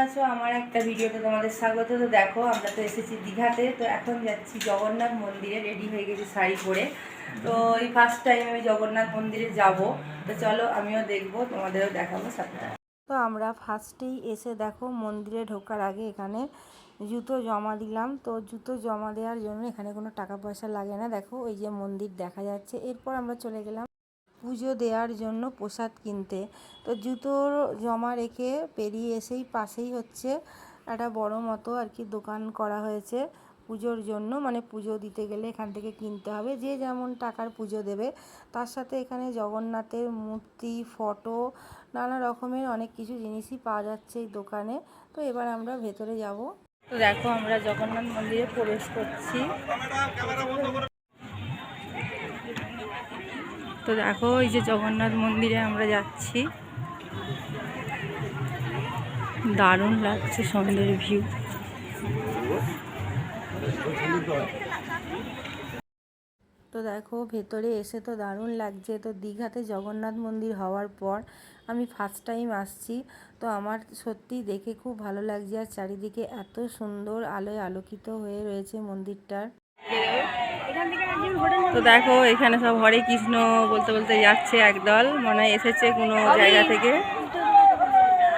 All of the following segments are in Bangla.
আছো? আমার একটা ভিডিওতে তোমাদের স্বাগত। তো দেখো আমরা তো এসেছি দীঘাতে, তো এখন যাচ্ছি জগন্নাথ মন্দিরে, রেডি হয়ে গেছি শাড়ি পরে। তো এই ফার্স্ট টাইম আমি জগন্নাথ মন্দিরে যাব, তো চলো আমিও দেখবো, তোমাদেরও দেখাবো সাথে। তো আমরা ফার্স্টেই এসে দেখো মন্দিরে ঢোকার আগে এখানে জুতো জমা দিলাম। তো জুতো জমা দেওয়ার জন্য এখানে কোনো টাকা পয়সা লাগে না। দেখো ওই যে মন্দির দেখা যাচ্ছে। এরপর আমরা চলে গেলাম পুজো দেওয়ার জন্য প্রসাদ কিনতে। তো জুতো জমা রেখে পেরিয়ে এসেই পাশেই হচ্ছে একটা বড় মতো আর কি দোকান করা হয়েছে পুজোর জন্য, মানে পুজো দিতে গেলে এখান থেকে কিনতে হবে, যে যেমন টাকার পুজো দেবে। তার সাথে এখানে জগন্নাথের মূর্তি, ফটো, নানা রকমের অনেক কিছু জিনিসই পাওয়া যাচ্ছে এই দোকানে। তো এবার আমরা ভেতরে যাব। তো দেখো আমরা জগন্নাথ মন্দিরে প্রবেশ করছি। তো দেখো এই যে জগন্নাথ মন্দিরে আমরা যাচ্ছি, দারুণ লাগছে সন্ধ্যের ভিউ। তো দেখো ভেতরে এসে তো দারুণ লাগছে। তো দীঘাতে জগন্নাথ মন্দির হওয়ার পর আমি ফার্স্ট টাইম আসছি। তো আমার সত্যিই দেখে খুব ভালো লাগছে, আর চারিদিকে এত সুন্দর আলোয় আলোকিত হয়ে রয়েছে মন্দিরটার। তো দেখো এখানে সব হরে কৃষ্ণ বলতে বলতে যাচ্ছে একদল, মনে হয় এসেছে কোনো জায়গা থেকে।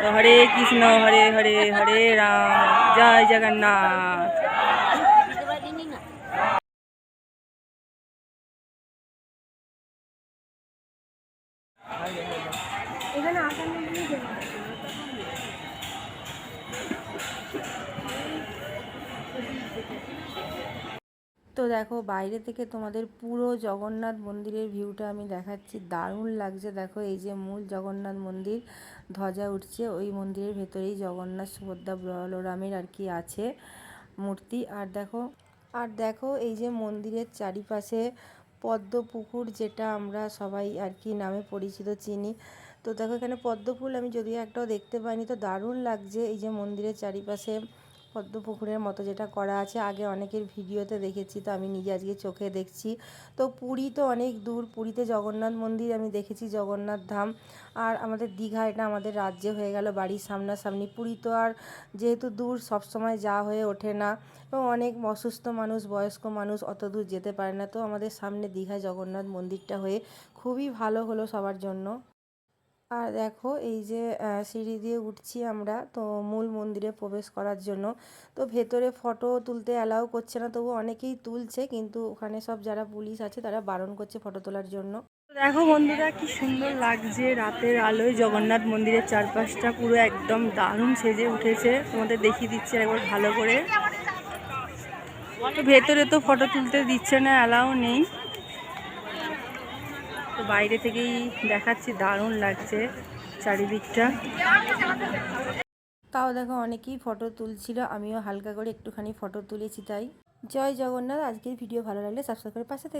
তো হরে কৃষ্ণ হরে হরে হরে রাম, জয় জগন্নাথ। তো দেখো বাইরে থেকে তোমাদের পুরো জগন্নাথ মন্দিরের ভিউটা আমি দেখাচ্ছি, দারুণ লাগছে। দেখো এই যে মূল জগন্নাথ মন্দির, ধ্বজা উঠছে, ওই মন্দিরের ভেতরেই জগন্নাথ, সুভদ্রা, বলরামের আর কি আছে মূর্তি। আর দেখো এই যে মন্দিরের চারিপাশে পদ্ম পুকুর, যেটা আমরা সবাই আর কি নামে পরিচিত চিনি। তো দেখো এখানে পদ্ম ফুল আমি যদিও একটাও দেখতে পাইনি। তো দারুণ লাগছে এই যে মন্দিরের চারিপাশে পদ্ম পুকুরের মতো যেটা করা আছে, আগে অনেকের ভিডিওতে দেখেছি, তো আমি নিজে আজকে চোখে দেখছি। তো পুরী তো অনেক দূর, পুরীতে জগন্নাথ মন্দির আমি দেখেছি, জগন্নাথ ধাম। আর আমাদের দীঘা, এটা আমাদের রাজ্যে হয়ে গেল, বাড়ির সামনাসামনি। পুরী তো আর যেহেতু দূর, সবসময় যাওয়া হয়ে ওঠে না, এবং অনেক অসুস্থ মানুষ, বয়স্ক মানুষ অত দূর যেতে পারে না। তো আমাদের সামনে দীঘায় জগন্নাথ মন্দিরটা হয়ে খুবই ভালো হলো সবার জন্য। আর দেখো এই যে সিঁড়ি দিয়ে উঠছি আমরা তো মূল মন্দিরে প্রবেশ করার জন্য। তো ভেতরে ফটো তুলতে অ্যালাউ করছে না, তবু অনেকেই তুলছে, কিন্তু ওখানে সব যারা পুলিশ আছে তারা বারণ করছে ফটো তোলার জন্য। দেখো বন্ধুরা কি সুন্দর লাগছে রাতের আলোয় জগন্নাথ মন্দিরের চারপাশটা পুরো একদম দারুণ সেজে উঠেছে। তোমাদের দেখিয়ে দিচ্ছি একবার ভালো করে। তো ভেতরে তো ফটো তুলতে দিচ্ছে না, অ্যালাউ নেই, তো বাইরে থেকেই দেখাচ্ছি, দারুণ লাগছে চারিদিকটা। তাও দেখো অনেকেই ফটো তুলছিল, আমিও হালকা করে একটুখানি ফটো তুলেছি। তাই জয় জগন্নাথ। আজকের ভিডিও ভালো লাগলে সাবস্ক্রাইব করে পাশে থেকে